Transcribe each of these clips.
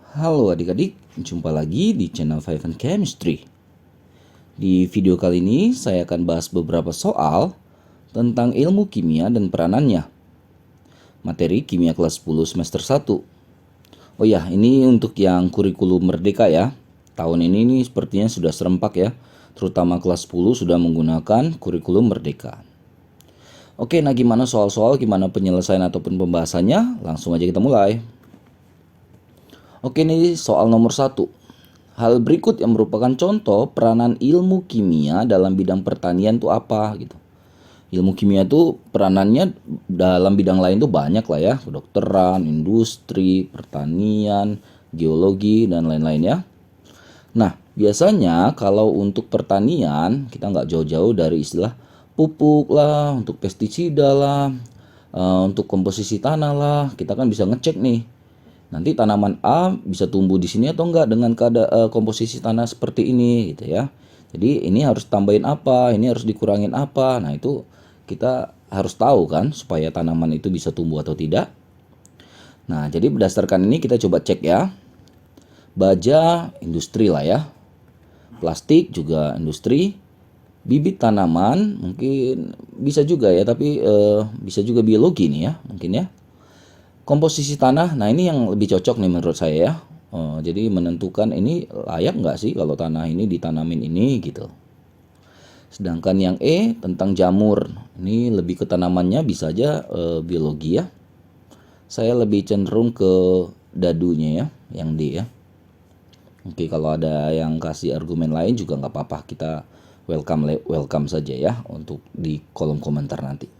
Halo adik-adik, jumpa lagi di channel Five and Chemistry. Di video kali ini saya akan bahas beberapa soal tentang ilmu kimia dan peranannya. Materi kimia kelas 10 semester 1. Oh ya, ini untuk yang kurikulum merdeka ya. Tahun ini sepertinya sudah serempak ya. Terutama kelas 10 sudah menggunakan kurikulum merdeka. Oke, nah gimana soal-soal, gimana penyelesaian ataupun pembahasannya? Langsung aja kita mulai. Oke, ini soal nomor 1. Hal berikut yang merupakan contoh peranan ilmu kimia dalam bidang pertanian itu apa gitu. Ilmu kimia itu peranannya dalam bidang lain tuh banyak lah ya. Kedokteran, industri, pertanian, geologi, dan lain-lain ya. Nah, biasanya kalau untuk pertanian kita nggak jauh-jauh dari istilah pupuk lah, untuk pestisida lah, untuk komposisi tanah lah. Kita kan bisa ngecek nih. Nanti tanaman A bisa tumbuh di sini atau enggak dengan komposisi tanah seperti ini gitu ya. Jadi ini harus tambahin apa, ini harus dikurangin apa. Nah, itu kita harus tahu kan supaya tanaman itu bisa tumbuh atau tidak. Nah, jadi berdasarkan ini kita coba cek ya. Baja industri lah ya. Plastik juga industri. Bibit tanaman mungkin bisa juga ya, tapi bisa juga biologi nih ya, mungkin ya. Komposisi tanah, nah ini yang lebih cocok nih menurut saya ya. Jadi menentukan ini layak nggak sih kalau tanah ini ditanamin ini gitu. Sedangkan yang E tentang jamur, ini lebih ke tanamannya, bisa aja biologi ya. Saya lebih cenderung ke dadunya ya, yang D ya. Oke, kalau ada yang kasih argumen lain juga nggak apa-apa, kita welcome saja ya untuk di kolom komentar nanti.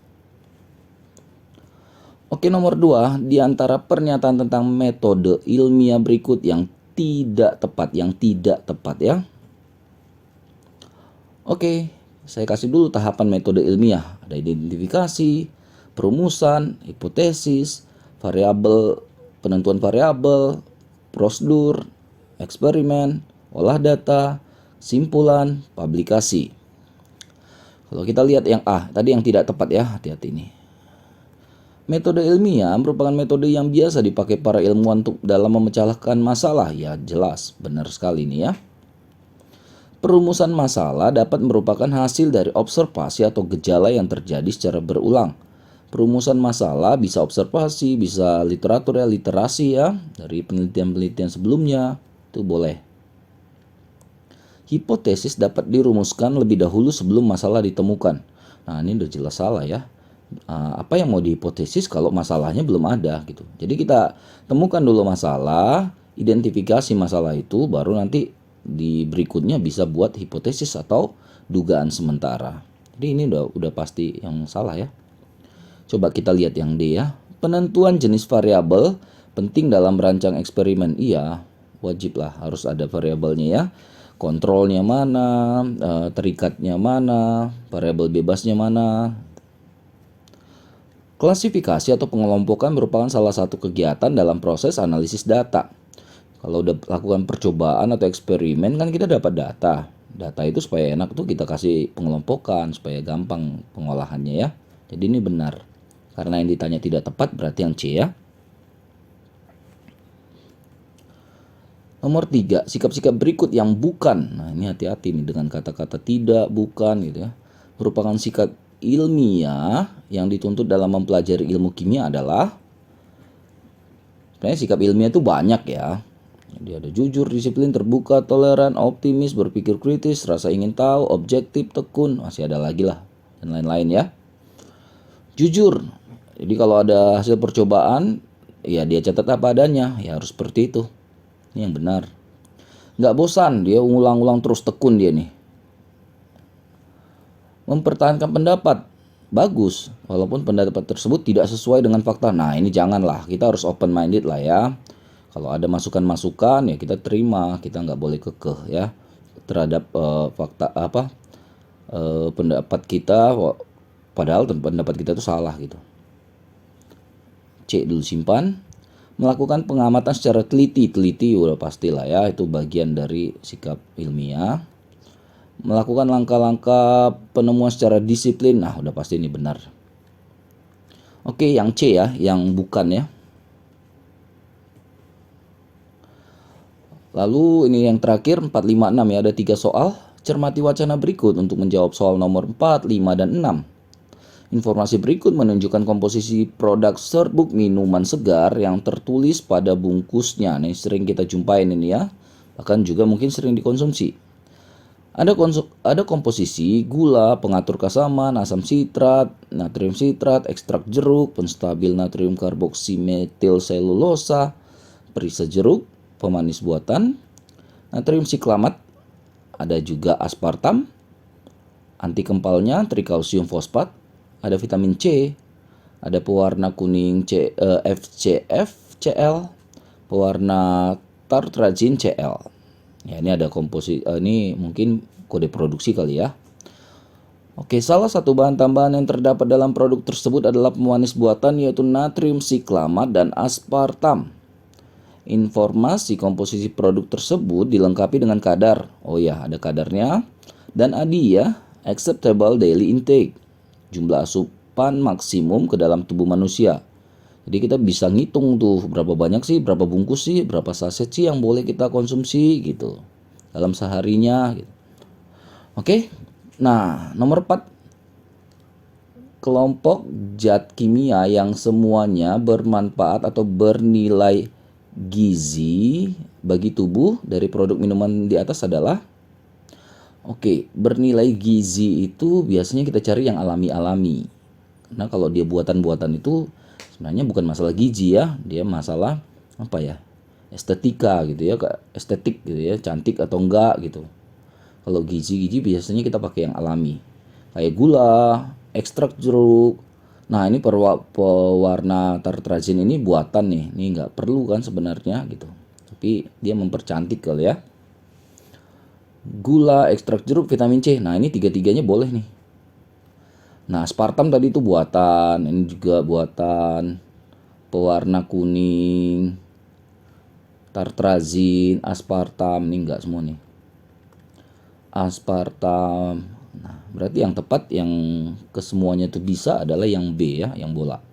Oke, nomor 2, di antara pernyataan tentang metode ilmiah berikut yang tidak tepat ya. Oke, saya kasih dulu tahapan metode ilmiah. Ada identifikasi, perumusan, hipotesis, variabel, penentuan variabel, prosedur, eksperimen, olah data, simpulan, publikasi. Kalau kita lihat yang A, tadi yang tidak tepat ya, hati-hati nih. Metode ilmiah merupakan metode yang biasa dipakai para ilmuwan untuk dalam memecahkan masalah. Ya jelas, benar sekali nih ya. Perumusan masalah dapat merupakan hasil dari observasi atau gejala yang terjadi secara berulang. Perumusan masalah bisa observasi, bisa literatur ya, literasi ya, dari penelitian-penelitian sebelumnya, itu boleh. Hipotesis dapat dirumuskan lebih dahulu sebelum masalah ditemukan. Nah, ini udah jelas salah ya. Apa yang mau dihipotesis kalau masalahnya belum ada gitu. Jadi kita temukan dulu masalah, identifikasi masalah itu, baru nanti di berikutnya bisa buat hipotesis atau dugaan sementara. Jadi ini udah pasti yang salah ya. Coba kita lihat yang D ya. Penentuan jenis variabel penting dalam merancang eksperimen. Iya, wajib lah harus ada variabelnya ya. Kontrolnya mana, terikatnya mana, variabel bebasnya mana. Klasifikasi atau pengelompokan merupakan salah satu kegiatan dalam proses analisis data. Kalau udah lakukan percobaan atau eksperimen kan kita dapat data. Data itu supaya enak tuh kita kasih pengelompokan supaya gampang pengolahannya ya. Jadi ini benar. Karena yang ditanya tidak tepat berarti yang C ya. Nomor 3, sikap-sikap berikut yang bukan. Nah, ini hati-hati nih dengan kata-kata tidak, bukan gitu ya. Merupakan sikap ilmiah yang dituntut dalam mempelajari ilmu kimia adalah, sebenarnya sikap ilmiah itu banyak ya. Jadi ada jujur, disiplin, terbuka, toleran, optimis, berpikir kritis, rasa ingin tahu, objektif, tekun, masih ada lagi lah dan lain-lain ya. Jujur, jadi kalau ada hasil percobaan ya dia catat apa adanya, ya harus seperti itu. Ini yang benar. Nggak bosan, dia ulang-ulang terus, tekun dia nih. Mempertahankan pendapat, bagus, walaupun pendapat tersebut tidak sesuai dengan fakta. Nah, ini janganlah, kita harus open minded lah ya. Kalau ada masukan-masukan ya kita terima, kita nggak boleh kekeh ya terhadap fakta pendapat kita, padahal pendapat kita itu salah gitu. C dulu simpan. Melakukan pengamatan secara teliti udah pastilah ya, itu bagian dari sikap ilmiah. Melakukan langkah-langkah penemuan secara disiplin, nah udah pasti ini benar. Oke, yang C ya, yang bukan ya. Lalu ini yang terakhir 4, 5, 6 ya, ada 3 soal. Cermati wacana berikut untuk menjawab soal nomor 4, 5, dan 6. Informasi berikut menunjukkan komposisi produk serbuk minuman segar yang tertulis pada bungkusnya. Ini sering kita jumpain ini ya. Bahkan juga mungkin sering dikonsumsi. Ada komposisi gula, pengatur kesamaan, asam sitrat, natrium sitrat, ekstrak jeruk, penstabil natrium karboksimetil selulosa, perisa jeruk, pemanis buatan, natrium siklamat, ada juga aspartam, anti kempalnya trikalsium fosfat, ada vitamin C, ada pewarna kuning FCF Cl, pewarna tartrazin Cl. Ya, ini ada ini mungkin kode produksi kali ya. Oke, salah satu bahan tambahan yang terdapat dalam produk tersebut adalah pemanis buatan yaitu natrium siklamat dan aspartam. Informasi komposisi produk tersebut dilengkapi dengan kadar. Oh ya, ada kadarnya. Dan ADI ya, acceptable daily intake. Jumlah asupan maksimum ke dalam tubuh manusia. Jadi kita bisa ngitung tuh berapa banyak sih, berapa bungkus sih, berapa saset sih yang boleh kita konsumsi gitu dalam seharinya gitu. Oke. Nah, nomor 4, kelompok zat kimia yang semuanya bermanfaat atau bernilai gizi bagi tubuh dari produk minuman di atas adalah bernilai gizi itu biasanya kita cari yang alami-alami. Karena kalau dia buatan-buatan itu sebenarnya bukan masalah gizi ya, dia masalah estetika gitu ya, estetik gitu ya, cantik atau enggak gitu. Kalau gizi biasanya kita pakai yang alami, kayak gula, ekstrak jeruk. Nah, ini pewarna tartrazin ini buatan nih, ini nggak perlu kan sebenarnya gitu, tapi dia mempercantik kali ya. Gula, ekstrak jeruk, vitamin C. Nah, ini tiga-tiganya boleh nih. Nah, aspartam tadi itu buatan, ini juga buatan. Pewarna kuning, tartrazin, aspartam, ini enggak semua nih. Aspartam. Nah, berarti yang tepat yang kesemuanya itu bisa adalah yang B ya, yang bola.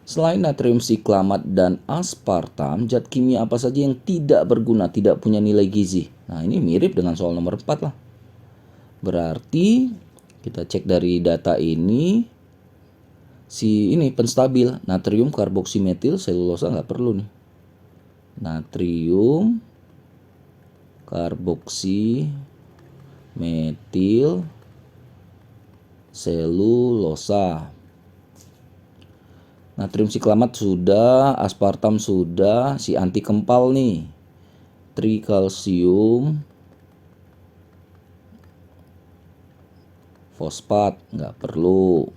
Selain natrium siklamat dan aspartam, zat kimia apa saja yang tidak berguna, tidak punya nilai gizi? Nah, ini mirip dengan soal nomor 4 lah. Berarti kita cek dari data ini, ini penstabil, natrium karboksimetil selulosa nggak perlu nih. Natrium karboksimetil selulosa. Natrium siklamat sudah, aspartam sudah, si anti kempal nih, trikalsium fosfat nggak perlu.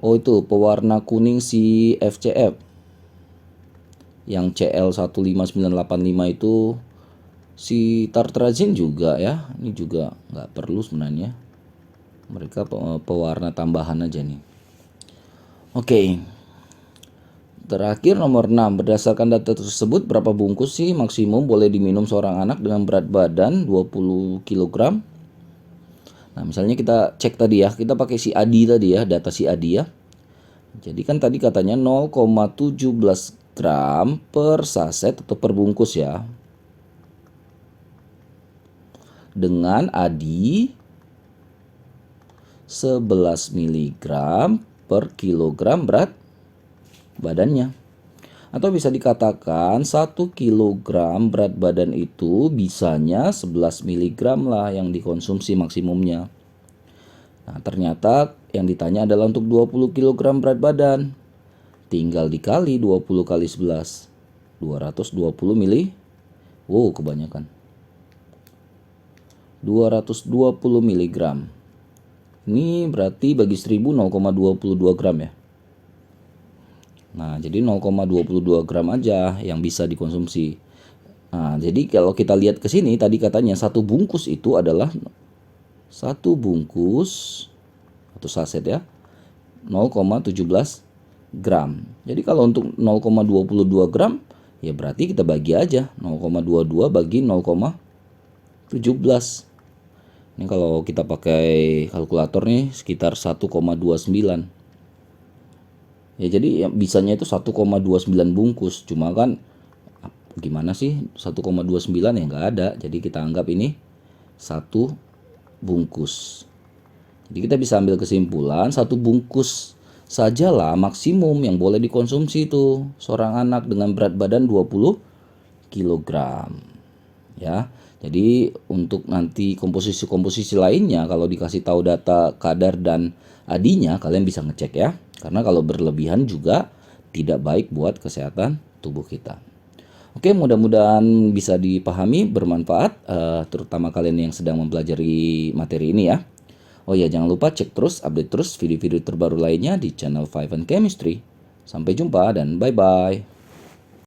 Oh, itu pewarna kuning si FCF yang Cl15985 itu si tartrazin juga ya, ini juga nggak perlu sebenarnya, mereka pewarna tambahan aja nih. Oke. Terakhir nomor 6, berdasarkan data tersebut berapa bungkus sih maksimum boleh diminum seorang anak dengan berat badan 20 kg? Nah, misalnya kita cek tadi ya, kita pakai si Adi tadi ya, data si Adi ya. Jadi kan tadi katanya 0,17 gram per saset atau per bungkus ya. Dengan Adi 11 mg per kilogram berat badannya. Atau bisa dikatakan 1 kilogram berat badan itu bisanya 11 mg lah yang dikonsumsi maksimumnya. Nah, ternyata yang ditanya adalah untuk 20 kg berat badan. Tinggal dikali 20 kali 11. 220 mili. Wow, kebanyakan. 220 mg. Ini berarti bagi 1000 0,22 gram ya. Nah, jadi 0,22 gram aja yang bisa dikonsumsi. Nah, jadi kalau kita lihat ke sini tadi katanya satu bungkus itu adalah satu bungkus atau saset ya 0,17 gram. Jadi kalau untuk 0,22 gram ya berarti kita bagi aja 0,22 bagi 0,17. Ini kalau kita pakai kalkulator nih sekitar 1,29. Ya, jadi bisanya itu 1,29 bungkus. Cuma kan Gimana sih 1,29 ya nggak ada. Jadi kita anggap ini satu bungkus. Jadi kita bisa ambil kesimpulan satu bungkus sajalah maksimum yang boleh dikonsumsi itu seorang anak dengan berat badan 20 kilogram. Ya. Jadi untuk nanti komposisi-komposisi lainnya kalau dikasih tahu data kadar dan adinya kalian bisa ngecek ya. Karena kalau berlebihan juga tidak baik buat kesehatan tubuh kita. Oke, mudah-mudahan bisa dipahami, bermanfaat, terutama kalian yang sedang mempelajari materi ini ya. Oh ya, jangan lupa cek terus, update terus video-video terbaru lainnya di channel Five and Chemistry. Sampai jumpa dan bye-bye.